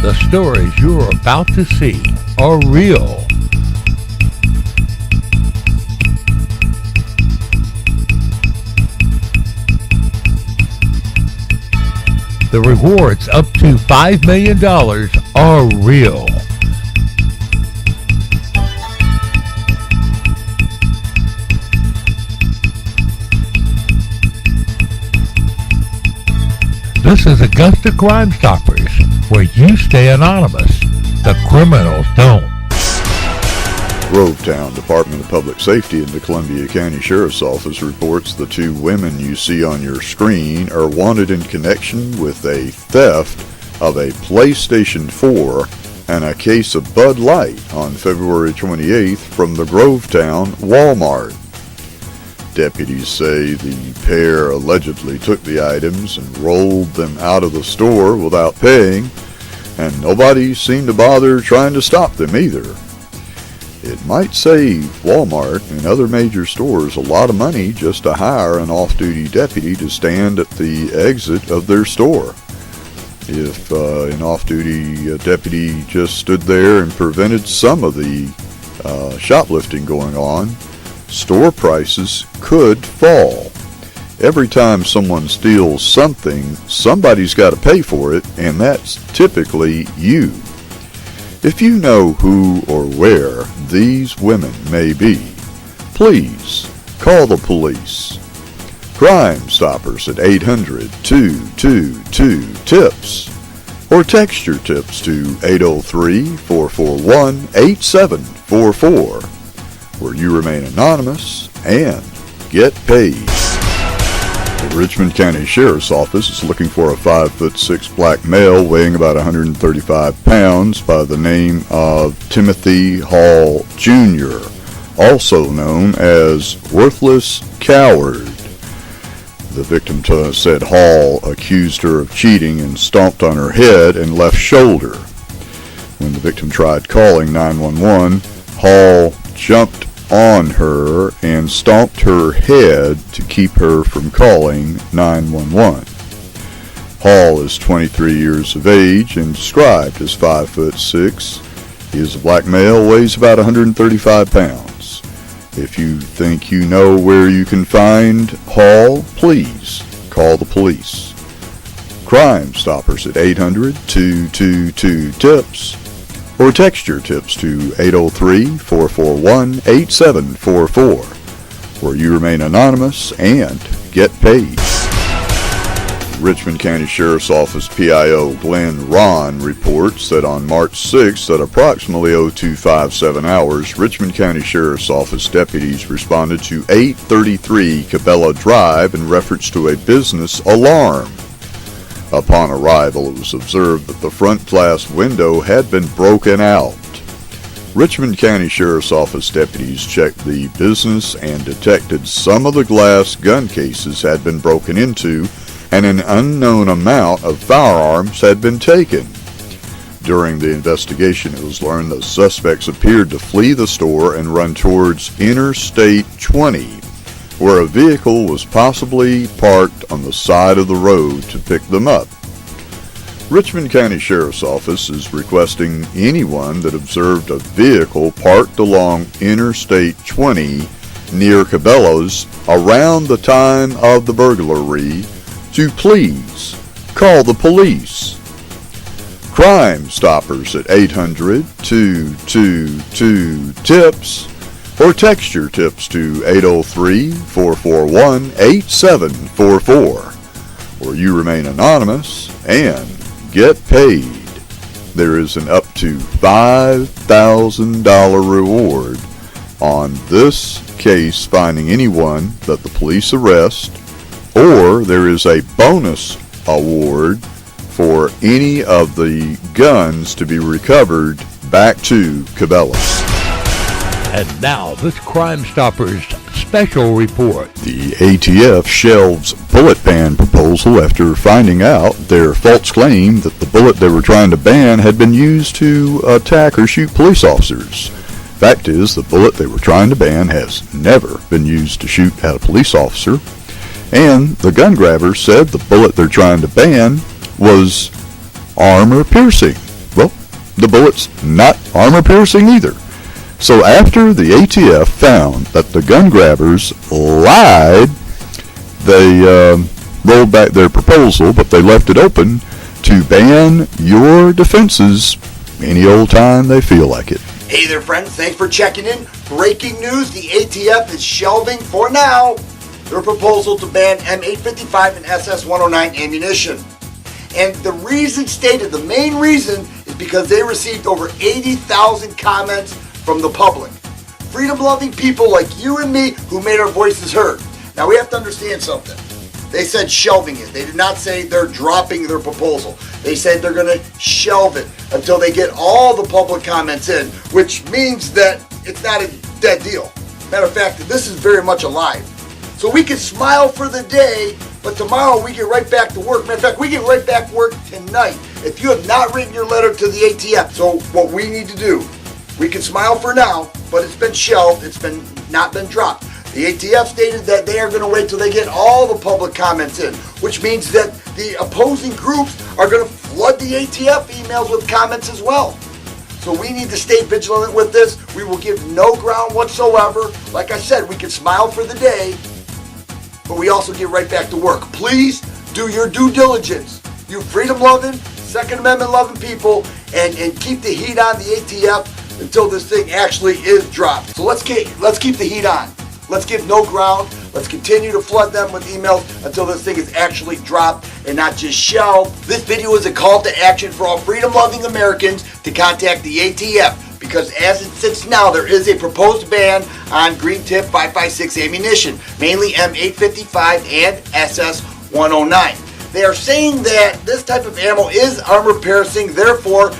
The stories you're about to see are real. The rewards up to $5 million are real. This is Augusta Crime Stoppers, where you stay anonymous. The criminals don't. Grovetown Department of Public Safety and the Columbia County Sheriff's Office reports the two women you see on your screen are wanted in connection with a theft of a PlayStation 4 and a case of Bud Light on February 28th from the Grovetown Walmart. Deputies say the pair allegedly took the items and rolled them out of the store without paying, and nobody seemed to bother trying to stop them either. It might save Walmart and other major stores a lot of money just to hire an off-duty deputy to stand at the exit of their store. If an off-duty deputy just stood there and prevented some of the shoplifting going on, store prices could fall. Every time someone steals something, somebody's got to pay for it, and that's typically you. If you know who or where these women may be, please call the police. Crime Stoppers at 800-222-TIPS or text your tips to 803-441-8744, where you remain anonymous and get paid. The Richmond County Sheriff's Office is looking for a 5'6" black male weighing about 135 pounds by the name of Timothy Hall Jr., also known as Worthless Coward. The victim said Hall accused her of cheating and stomped on her head and left shoulder. When the victim tried calling 911, Hall jumped on her and stomped her head to keep her from calling 911. Hall is 23 years of age and described as 5'6". He is a black male, weighs about 135 pounds. If you think you know where you can find Hall, please call the police. Crime Stoppers at 800-222-TIPS or text your tips to 803-441-8744, where you remain anonymous and get paid. Richmond County Sheriff's Office PIO Glenn Ron reports that on March 6th at approximately 0257 hours, Richmond County Sheriff's Office deputies responded to 833 Cabela Drive in reference to a business alarm. Upon arrival, it was observed that the front glass window had been broken out. Richmond County Sheriff's Office deputies checked the business and detected some of the glass gun cases had been broken into and an unknown amount of firearms had been taken. During the investigation, it was learned that suspects appeared to flee the store and run towards Interstate 20, where a vehicle was possibly parked on the side of the road to pick them up. Richmond County Sheriff's Office is requesting anyone that observed a vehicle parked along Interstate 20 near Cabela's around the time of the burglary to please call the police. Crime Stoppers at 800-222-TIPS or text your tips to 803-441-8744, where you remain anonymous and get paid. There is an up to $5,000 reward on this case finding anyone that the police arrest, or there is a bonus award for any of the guns to be recovered back to Cabela's. And now, this Crime Stoppers special report. The ATF shelves bullet ban proposal after finding out their false claim that the bullet they were trying to ban had been used to attack or shoot police officers. Fact is, the bullet they were trying to ban has never been used to shoot at a police officer, and the gun grabber said the bullet they're trying to ban was armor piercing. the bullets not armor-piercing either. So after the ATF found that the gun grabbers lied, they rolled back their proposal, but they left it open to ban your defenses any old time they feel like it. Hey there, friends. Thanks for checking in. Breaking news, the ATF is shelving, for now, their proposal to ban M855 and SS-109 ammunition. And the reason stated, the main reason, is because they received over 80,000 comments from the public. Freedom-loving people like you and me who made our voices heard. Now we have to understand something. They said shelving it. They did not say they're dropping their proposal. They said they're going to shelve it until they get all the public comments in, which means that it's not a dead deal. Matter of fact, this is very much alive. So we can smile for the day, but tomorrow we get right back to work. Matter of fact, we get right back to work tonight if you have not written your letter to the ATF. So what we need to do, we can smile for now, but it's been shelved. It's not been dropped. The ATF stated that they are going to wait till they get all the public comments in, which means that the opposing groups are going to flood the ATF emails with comments as well. So we need to stay vigilant with this. We will give no ground whatsoever. Like I said, we can smile for the day, but we also get right back to work. Please do your due diligence. You freedom-loving, Second Amendment-loving people, and keep the heat on the ATF until this thing actually is dropped. So let's keep the heat on. Let's give no ground. Let's continue to flood them with emails until this thing is actually dropped and not just shelved. This video is a call to action for all freedom-loving Americans to contact the ATF, because as it sits now, there is a proposed ban on green tip 5.56 ammunition, mainly M855 and SS-109. They are saying that this type of ammo is armor-piercing, therefore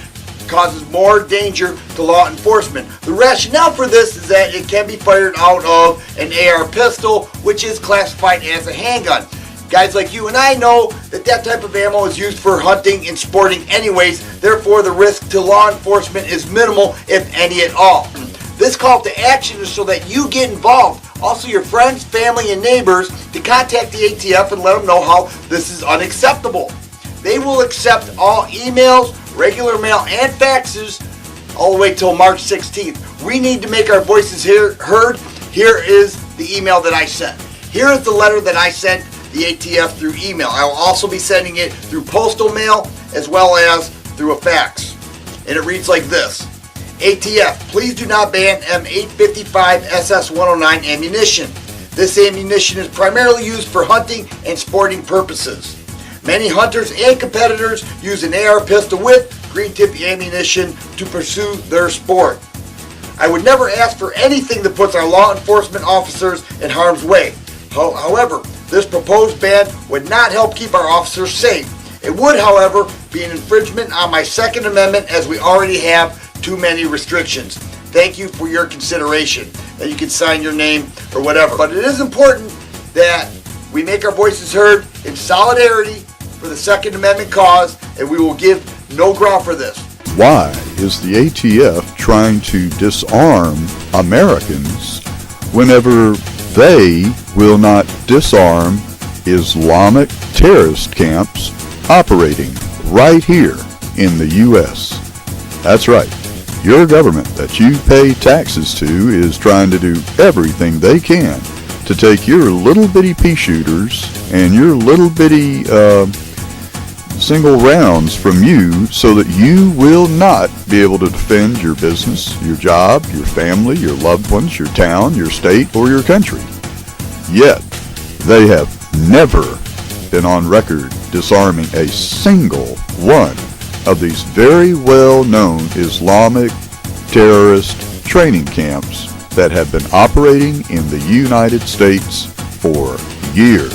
causes more danger to law enforcement. The rationale for this is that it can be fired out of an AR pistol, which is classified as a handgun. Guys like you and I know that that type of ammo is used for hunting and sporting anyways, therefore the risk to law enforcement is minimal, if any at all. This call to action is so that you get involved, also your friends, family, and neighbors, to contact the ATF and let them know how this is unacceptable. They will accept all emails, regular mail, and faxes all the way till March 16th. We need to make our voices heard. Here is the email that I sent. Here is the letter that I sent the ATF through email. I will also be sending it through postal mail as well as through a fax. And it reads like this. ATF, please do not ban M855 SS-109 ammunition. This ammunition is primarily used for hunting and sporting purposes. Many hunters and competitors use an AR pistol with green tip ammunition to pursue their sport. I would never ask for anything that puts our law enforcement officers in harm's way. However, this proposed ban would not help keep our officers safe. It would, however, be an infringement on my Second Amendment, as we already have too many restrictions. Thank you for your consideration. And you can sign your name or whatever. But it is important that we make our voices heard in solidarity for the Second Amendment cause, and we will give no ground for this. Why is the ATF trying to disarm Americans whenever they will not disarm Islamic terrorist camps operating right here in the U.S.? That's right. Your government that you pay taxes to is trying to do everything they can to take your little bitty pea shooters and your little bitty single rounds from you so that you will not be able to defend your business, your job, your family, your loved ones, your town, your state, or your country. Yet, they have never been on record disarming a single one of these very well-known Islamic terrorist training camps that have been operating in the United States for years.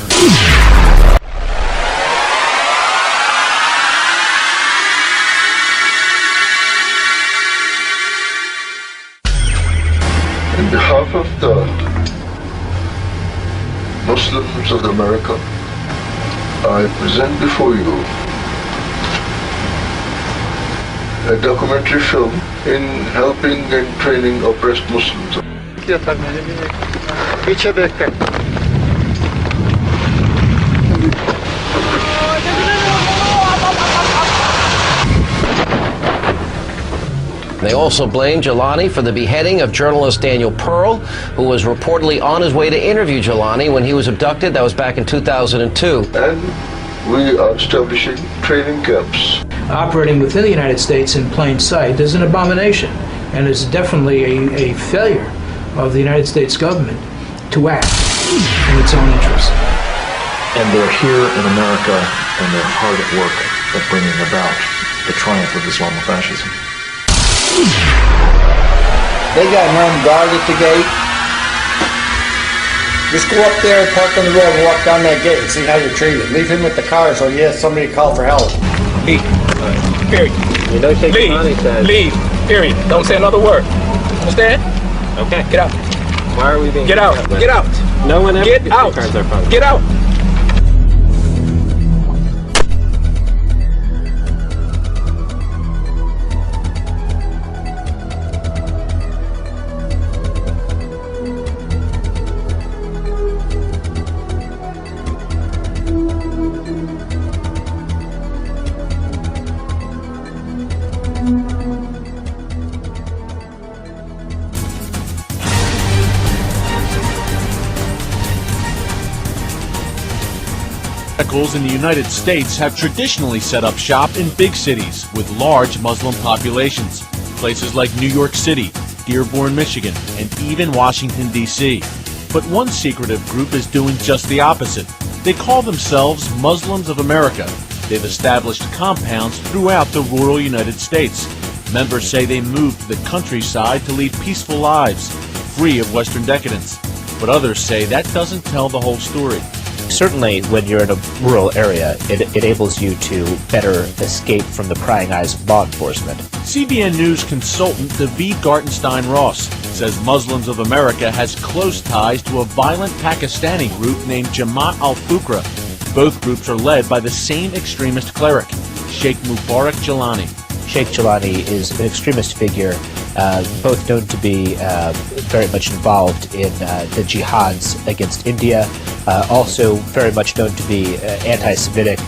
On behalf of the Muslims of America, I present before you a documentary film in helping and training oppressed Muslims. They also blame Jelani for the beheading of journalist Daniel Pearl, who was reportedly on his way to interview Jelani when he was abducted. That was back in 2002. And we are establishing training camps. Operating within the United States in plain sight is an abomination and is definitely a failure of the United States government to act in its own interest. And they're here in America, and they're hard at work at bringing about the triumph of Islamofascism. They got an armed guard at the gate. Just go up there, park on the road, and walk down that gate and see how you're treated. Leave him with the car so he has somebody to call for help. Leave. Period. You know, Leave. Period. Don't say another word. Understand? Okay. Get out. Why are we being... Get out. Get out. No one ever Get out. Get out. Radicals in the United States have traditionally set up shop in big cities with large Muslim populations, places like New York City, Dearborn, Michigan, and even Washington, D.C. But one secretive group is doing just the opposite. They call themselves Muslims of America. They've established compounds throughout the rural United States. Members say they moved to the countryside to lead peaceful lives, free of Western decadence. But others say that doesn't tell the whole story. Certainly, when you're in a rural area, it enables you to better escape from the prying eyes of law enforcement. CBN News consultant David Gartenstein-Ross says Muslims of America has close ties to a violent Pakistani group named Jamaat al-Fuqra. Both groups are led by the same extremist cleric, Sheikh Mubarak Jelani. Sheikh Jelani is an extremist figure, both known to be very much involved in the jihads against India, also very much known to be anti-Semitic.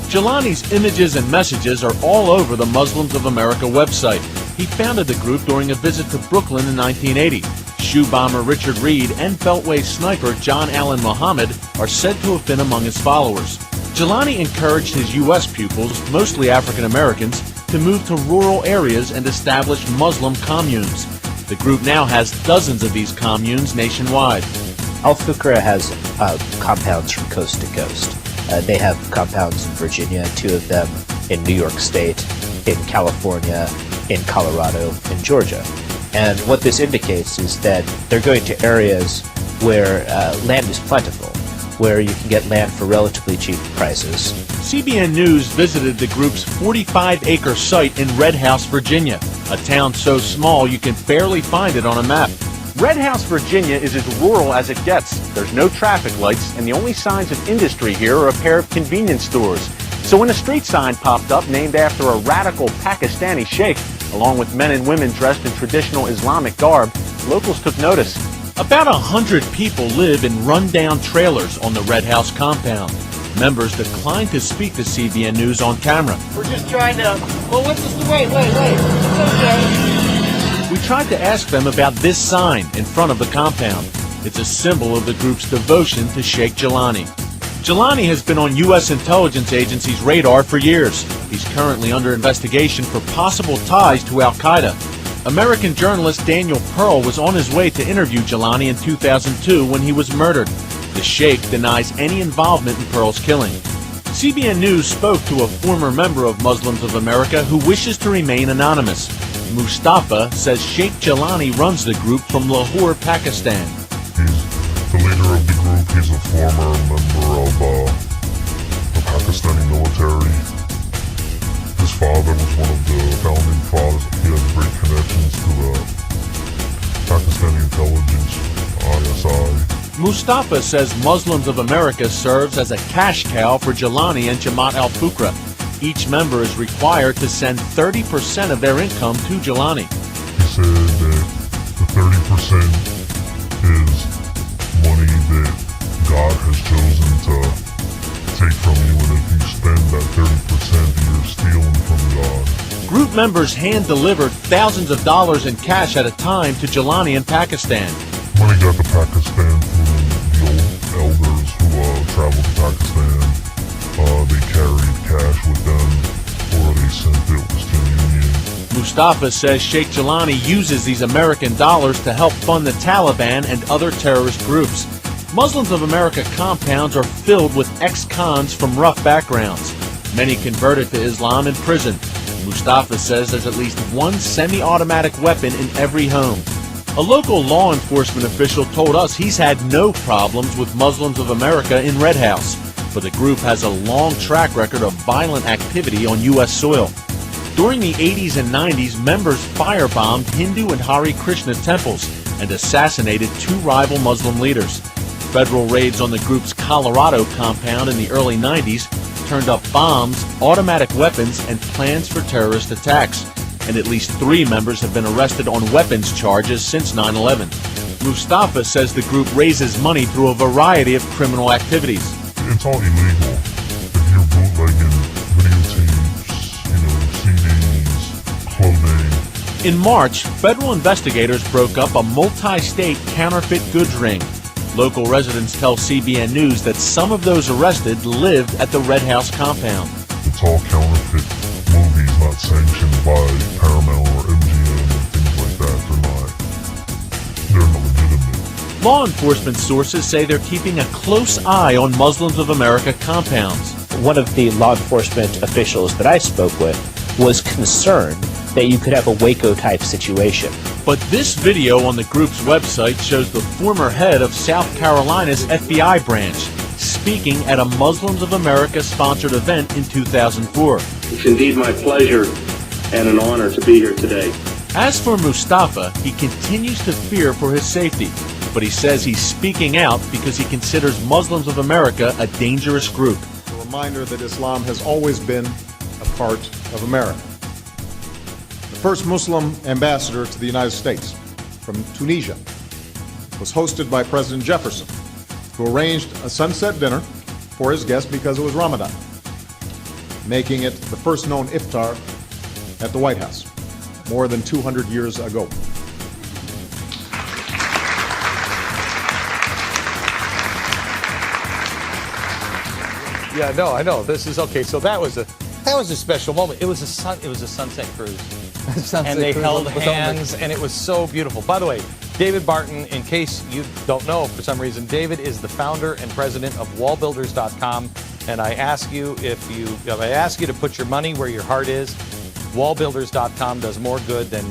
Jelani's images and messages are all over the Muslims of America website. He founded the group during a visit to Brooklyn in 1980. Shoe bomber Richard Reed and Beltway sniper John Allen Muhammad are said to have been among his followers. Jelani encouraged his U.S. pupils, mostly African Americans, to move to rural areas and establish Muslim communes. The group now has dozens of these communes nationwide. Al-Fuqra has compounds from coast to coast. They have compounds in Virginia, 2 of them in New York State, in California, in Colorado, and Georgia. And what this indicates is that they're going to areas where land is plentiful, where you can get land for relatively cheap prices. CBN News visited the group's 45-acre site in Red House, Virginia, a town so small you can barely find it on a map. Red House, Virginia is as rural as it gets. There's no traffic lights, and the only signs of industry here are a pair of convenience stores. So when a street sign popped up named after a radical Pakistani sheikh, along with men and women dressed in traditional Islamic garb, locals took notice. About 100 people live in run-down trailers on the Red House compound. Members declined to speak to CBN News on camera. We're just trying to... Well, wait. It's okay. We tried to ask them about this sign in front of the compound. It's a symbol of the group's devotion to Sheikh Jelani. Jelani has been on U.S. intelligence agencies' radar for years. He's currently under investigation for possible ties to al-Qaeda. American journalist Daniel Pearl was on his way to interview Jelani in 2002 when he was murdered. The sheikh denies any involvement in Pearl's killing. CBN News spoke to a former member of Muslims of America who wishes to remain anonymous. Mustafa says Sheikh Jelani runs the group from Lahore, Pakistan. He's the leader of the group. He's a former member of the Pakistani military. His father was one of the founding fathers. He has great connections to the Pakistani intelligence, ISI. Mustafa says Muslims of America serves as a cash cow for Jelani and Jamaat al-Fuqra. Each member is required to send 30% of their income to Jelani. He said that the 30% is money that God has chosen to take from you, and if you spend that 30%, you're stealing from God. Group members hand-delivered thousands of dollars in cash at a time to Jelani in Pakistan. Money got to Pakistan through the old elders who traveled to Pakistan. They carried cash with them, or they sent it to the Union. Mustafa says Sheikh Jelani uses these American dollars to help fund the Taliban and other terrorist groups. Muslims of America compounds are filled with ex-cons from rough backgrounds. Many converted to Islam in prison. Mustafa says there's at least one semi-automatic weapon in every home. A local law enforcement official told us he's had no problems with Muslims of America in Red House, but the group has a long track record of violent activity on U.S. soil. During the 80s and 90s, members firebombed Hindu and Hare Krishna temples and assassinated 2 rival Muslim leaders. Federal raids on the group's Colorado compound in the early 90s turned up bombs, automatic weapons, and plans for terrorist attacks. And at least 3 members have been arrested on weapons charges since 9/11. Mustafa says the group raises money through a variety of criminal activities. It's all illegal. If you're bootlegging videotapes, CDs, clothing. In March, federal investigators broke up a multi-state counterfeit goods ring. Local residents tell CBN News that some of those arrested lived at the Red House compound. It's all counterfeit movies, not sanctioned by Paramount or MGM or things like that. They're not legitimate. Law enforcement sources say they're keeping a close eye on Muslims of America compounds. One of the law enforcement officials that I spoke with was concerned that you could have a Waco-type situation. But this video on the group's website shows the former head of South Carolina's FBI branch speaking at a Muslims of America sponsored event in 2004. It's indeed my pleasure and an honor to be here today. As for Mustafa, he continues to fear for his safety, but he says he's speaking out because he considers Muslims of America a dangerous group. A reminder that Islam has always been a part of America. The first Muslim ambassador to the United States from Tunisia was hosted by President Jefferson, who arranged a sunset dinner for his guests because it was Ramadan, making it the first known iftar at the White House more than 200 years ago. Yeah, no, I know. This is okay. So that was a special moment. It was a sunset cruise. And they held hands, and it was so beautiful. By the way, David Barton, in case you don't know for some reason, David is the founder and president of wallbuilders.com, and I ask you to put your money where your heart is. Wallbuilders.com does more good than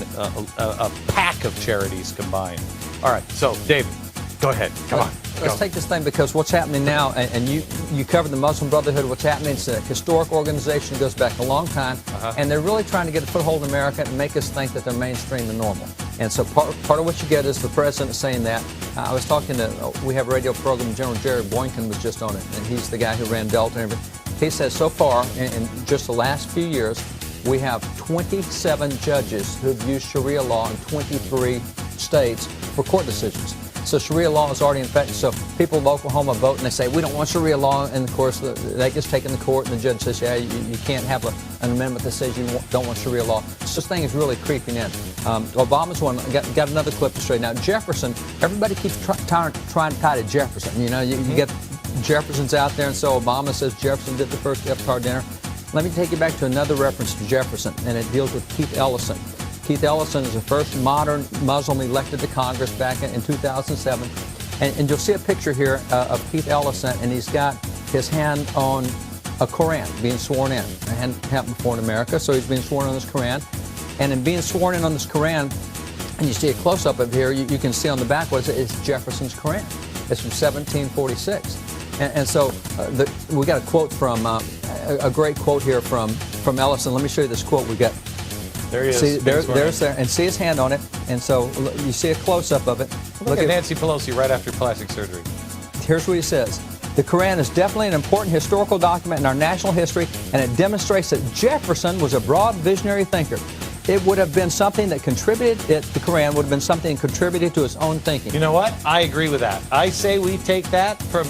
a pack of charities combined. All right, so David, go ahead. Come on. Let's take this thing, because what's happening now, and you covered the Muslim Brotherhood. What's happening, it's a historic organization, goes back a long time, and they're really trying to get a foothold in America and make us think that they're mainstream and normal. And so part of what you get is the president saying that. I was talking to, we have a radio program, General Jerry Boykin was just on it, and he's the guy who ran Delta and everything. He says so far, in just the last few years, we have 27 judges who've used Sharia law in 23 states for court decisions. So Sharia law is already in effect. So people of Oklahoma vote and they say, we don't want Sharia law. And of course, that gets taken to court and the judge says, yeah, you can't have an amendment that says you don't want Sharia law. So this thing is really creeping in. Obama's one. Got another clip to show you. Now, Jefferson, everybody keeps trying to tie to Jefferson. You know, you get Jefferson's out there, and so Obama says Jefferson did the first iftar dinner. Let me take you back to another reference to Jefferson, and it deals with Keith Ellison. Keith Ellison is the first modern Muslim elected to Congress back in 2007. And you'll see a picture here of Keith Ellison, and he's got his hand on a Koran being sworn in. It hadn't happened before in America, so he's being sworn on this Koran. And in being sworn in on this Koran, and you see a close-up of here, you can see on the back what it's Jefferson's Koran. It's from 1746. And so we got a quote from, a great quote here from Ellison. Let me show you this quote we got. There he is. See, there's there, and see his hand on it. And so you see a close-up of it. Look at Nancy Pelosi right after plastic surgery. Here's what he says. The Koran is definitely an important historical document in our national history, and it demonstrates that Jefferson was a broad visionary thinker. It would have been something that contributed, the Quran would have been something contributed to his own thinking. You know what? I agree with that. I say we take that from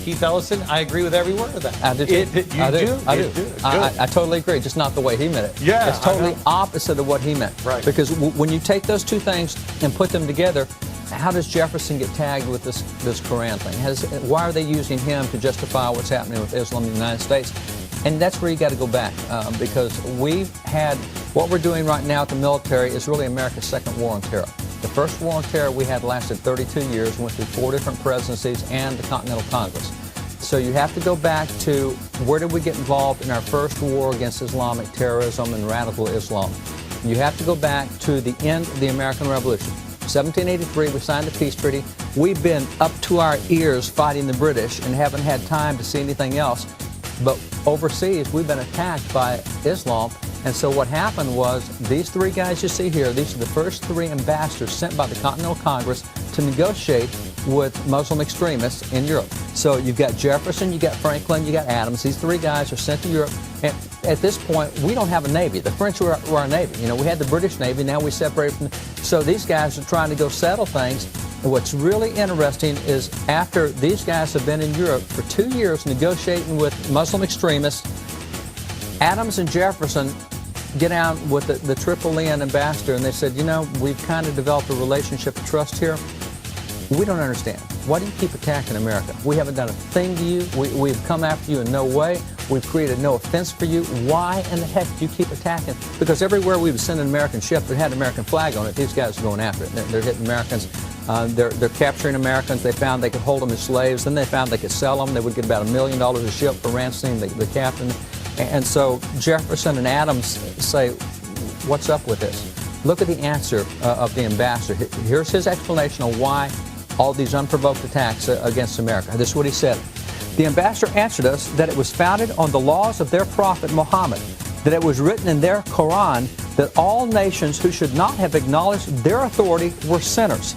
Keith Ellison. I agree with every word of that. I do too. I do. I totally agree, just not the way he meant it. Yeah, it's totally opposite of what he meant. Right. Because when you take those two things and put them together, how does Jefferson get tagged with this Quran thing? Why are they using him to justify what's happening with Islam in the United States? And that's where you got to go back, because we've had, what we're doing right now at the military is really America's second war on terror. The first war on terror we had lasted 32 years, went through 4 different presidencies and the Continental Congress. So you have to go back to where did we get involved in our first war against Islamic terrorism and radical Islam. You have to go back to the end of the American Revolution. 1783, we signed the peace treaty. We've been up to our ears fighting the British and haven't had time to see anything else. But overseas, we've been attacked by Islam. And so what happened was these 3 guys you see here, these are the first 3 ambassadors sent by the Continental Congress to negotiate with Muslim extremists in Europe. So you've got Jefferson, you got Franklin, you got Adams. These 3 guys are sent to Europe. And at this point, we don't have a Navy. The French were our Navy. You know, we had the British Navy. Now we separated from So these guys are trying to go settle things. And what's really interesting is after these guys have been in Europe for 2 years negotiating with Muslim extremists, Adams and Jefferson get down with the Tripolitan ambassador, and they said, you know, we've kind of developed a relationship of trust here. We don't understand. Why do you keep attacking America? We haven't done a thing to you. We've come after you in no way. We've created no offense for you. Why in the heck do you keep attacking? Because everywhere we would send an American ship that had an American flag on it, these guys are going after it. They're hitting Americans. They're capturing Americans. They found they could hold them as slaves. Then they found they could sell them. They would get about $1 million a ship for ransoming the captain. And so Jefferson and Adams say, what's up with this? Look at the answer of the ambassador. Here's his explanation of why all these unprovoked attacks against America. This is what he said. The ambassador answered us that it was founded on the laws of their prophet Muhammad, that it was written in their Quran that all nations who should not have acknowledged their authority were sinners.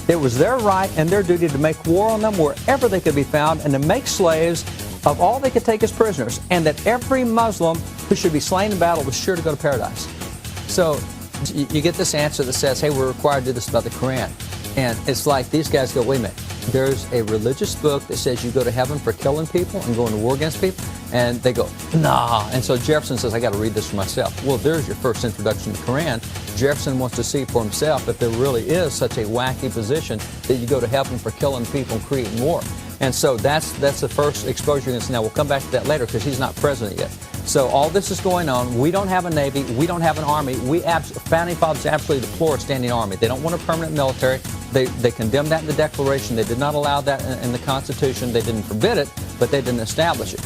It was their right and their duty to make war on them wherever they could be found and to make slaves of all they could take as prisoners, and that every Muslim who should be slain in battle was sure to go to paradise. So you get this answer that says, hey, we're required to do this about the Quran. And it's like these guys go, wait a minute, there's a religious book that says you go to heaven for killing people and going to war against people. And they go, nah. And so Jefferson says, I got to read this for myself. Well, there's your first introduction to the Quran. Jefferson wants to see for himself if there really is such a wacky position that you go to heaven for killing people and creating war. And so that's the first exposure against. Now, we'll come back to that later because he's not president yet. So all this is going on. We don't have a Navy. We don't have an Army. Founding fathers absolutely deplore a standing Army. They don't want a permanent military. They condemned that in the Declaration. They did not allow that in the Constitution. They didn't forbid it, but they didn't establish it.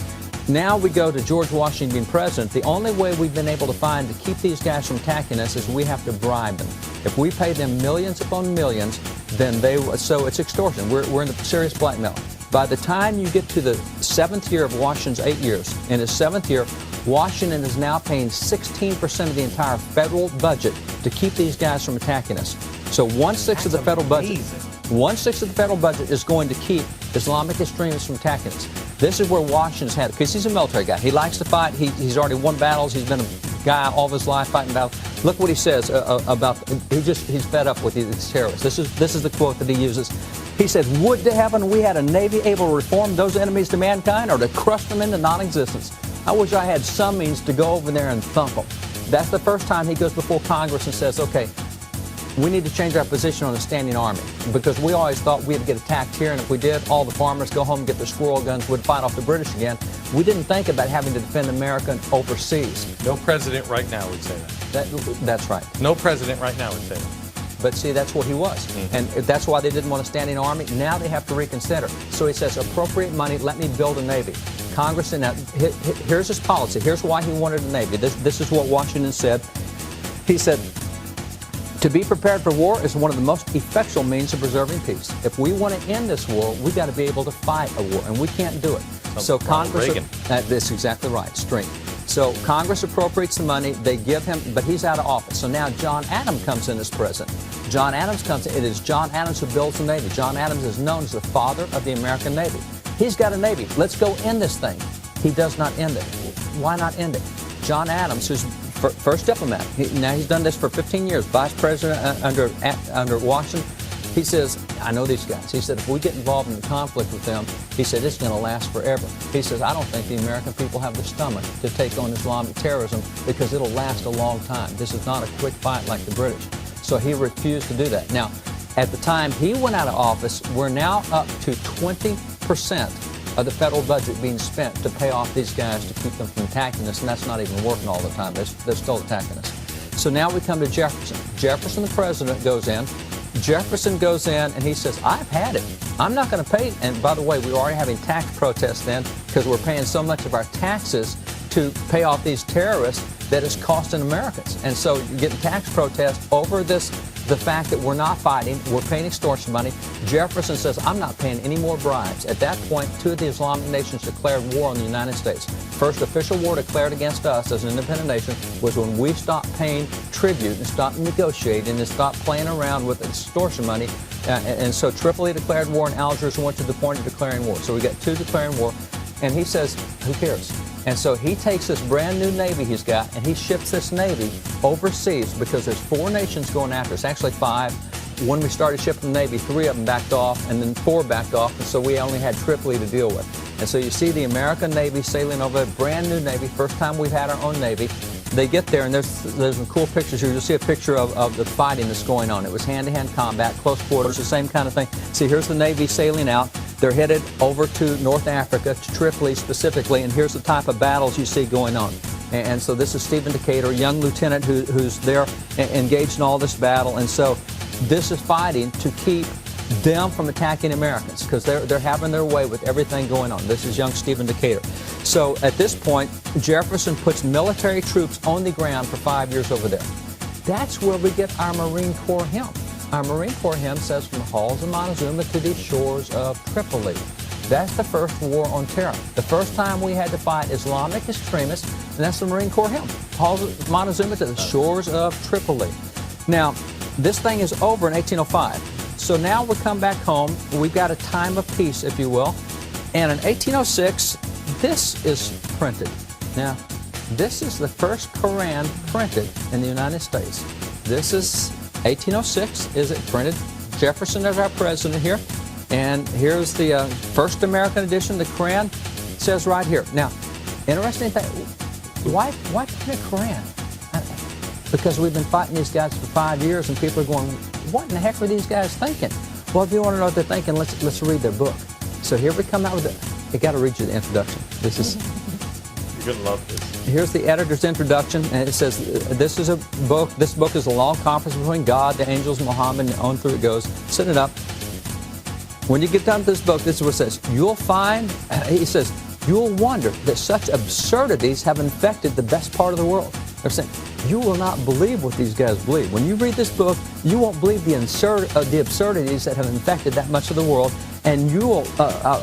Now we go to George Washington being president. The only way we've been able to find to keep these guys from attacking us is we have to bribe them. If we pay them millions upon millions, then so it's extortion. We're in the serious blackmail. By the time you get to the 7th year of Washington's 8 years, in his 7th year, Washington is now paying 16% of the entire federal budget to keep these guys from attacking us. So 1/6 of the federal budget. 1/6 of the federal budget is going to keep Islamic extremists from attacking us. This is where Washington's had it, because he's a military guy. He likes to fight. He's already won battles. He's been a guy all of his life fighting battles. Look what he says about he's fed up with these terrorists. This is the quote that he uses. He said, would to heaven we had a Navy able to reform those enemies to mankind or to crush them into non-existence. I wish I had some means to go over there and thump them. That's the first time he goes before Congress and says, okay, we need to change our position on the standing Army, because we always thought we'd get attacked here, and if we did, all the farmers go home and get their squirrel guns, would fight off the British again. We didn't think about having to defend America overseas. No president right now would say that. That's right. No president right now would say that. But see, that's what he was. Mm-hmm. And that's why they didn't want a standing Army. Now they have to reconsider. So he says, appropriate money, let me build a Navy. Congress, and here's his policy. Here's why he wanted a Navy. This is what Washington said. He said, to be prepared for war is one of the most effectual means of preserving peace. If we want to end this war, we've got to be able to fight a war, and we can't do it. So Congress, that's exactly right, strength. So Congress appropriates the money, they give him, but he's out of office. So now John Adams comes in as president. John Adams comes in. It is John Adams who builds the Navy. John Adams is known as the father of the American Navy. He's got a Navy. Let's go end this thing. He does not end it. Why not end it? John Adams, who's First diplomat. Now he's done this for 15 years. Vice president under Washington. He says, I know these guys. He said, if we get involved in a conflict with them, he said, it's going to last forever. He says, I don't think the American people have the stomach to take on Islamic terrorism because it'll last a long time. This is not a quick fight like the British. So he refused to do that. Now, at the time he went out of office, we're now up to 20% of the federal budget being spent to pay off these guys to keep them from attacking us, and that's not even working all the time. They're still attacking us. So now we come to Jefferson. Jefferson, the president, goes in. Jefferson goes in and he says, I've had it. I'm not going to pay. And by the way, we were already having tax protests then because we're paying so much of our taxes to pay off these terrorists that it's costing Americans. And so you're getting tax protests over the fact that we're not fighting, we're paying extortion money. Jefferson says, I'm not paying any more bribes. At that point, 2 of the Islamic nations declared war on the United States. First official war declared against us as an independent nation was when we stopped paying tribute and stopped negotiating and stopped playing around with extortion money. And so Tripoli declared war and Algiers went to the point of declaring war. So we got 2 declaring war. And he says, who cares? And so he takes this brand new Navy he's got and he ships this Navy overseas because there's 4 nations going after us, actually 5. When we started shipping the Navy, 3 of them backed off and then 4 backed off, and so we only had Tripoli to deal with. And so you see the American Navy sailing over, a brand new Navy, first time we've had our own Navy. They get there and there's some cool pictures here. You'll see a picture of the fighting that's going on. It was hand-to-hand combat, close quarters, the same kind of thing. See, here's the Navy sailing out. They're headed over to North Africa, to Tripoli specifically, and here's the type of battles you see going on. And so this is Stephen Decatur, a young lieutenant who's there engaged in all this battle. And so this is fighting to keep them from attacking Americans because they're having their way with everything going on. This is young Stephen Decatur. So at this point, Jefferson puts military troops on the ground for 5 years over there. That's where we get our Marine Corps hymn. Our Marine Corps hymn says, from the halls of Montezuma to the shores of Tripoli. That's the first war on terror. The first time we had to fight Islamic extremists, and that's the Marine Corps hymn. Halls of Montezuma to the shores of Tripoli. Now, this thing is over in 1805. So now we come back home. We've got a time of peace, if you will. And in 1806, this is printed. Now, this is the first Quran printed in the United States. This is 1806, is it printed? Jefferson is our president here. And here's the first American edition. The Quran says right here. Now, interesting thing, why print a Quran? Because we've been fighting these guys for 5 years and people are going, what in the heck are these guys thinking? Well, if you want to know what they're thinking, let's read their book. So here we come out with it. I got to read you the introduction. This is... You're going to love this. Here's the editor's introduction, and it says, this is a book. This book is a long conference between God, the angels, Muhammad, and on through it goes. Set it up. When you get done with this book, this is what it says. You'll find, he says, you'll wonder that such absurdities have infected the best part of the world. They're saying, you will not believe what these guys believe. When you read this book, you won't believe the absurdities that have infected that much of the world, and you will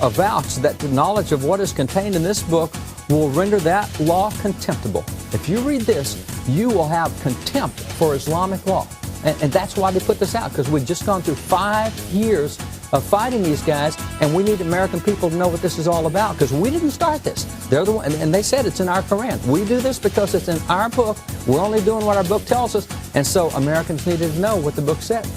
avouch that the knowledge of what is contained in this book will render that law contemptible. If you read this, you will have contempt for Islamic law. And that's why they put this out, because we've just gone through 5 years of fighting these guys, and we need American people to know what this is all about, because we didn't start this. They're the one, and they said it's in our Quran. We do this because it's in our book. We're only doing what our book tells us, and so Americans needed to know what the book said.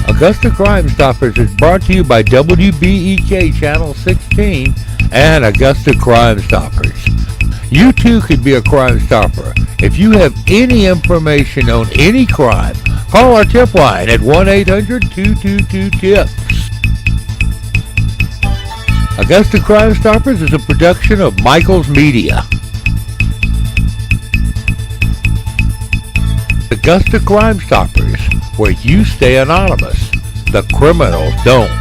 Augusta Crime Stoppers is brought to you by WBEK Channel 16 and Augusta Crime Stoppers. You too could be a Crime Stopper. If you have any information on any crime, call our tip line at 1-800-222-TIPS. Augusta Crime Stoppers is a production of Michaels Media. Augusta Crime Stoppers, where you stay anonymous. The criminals don't.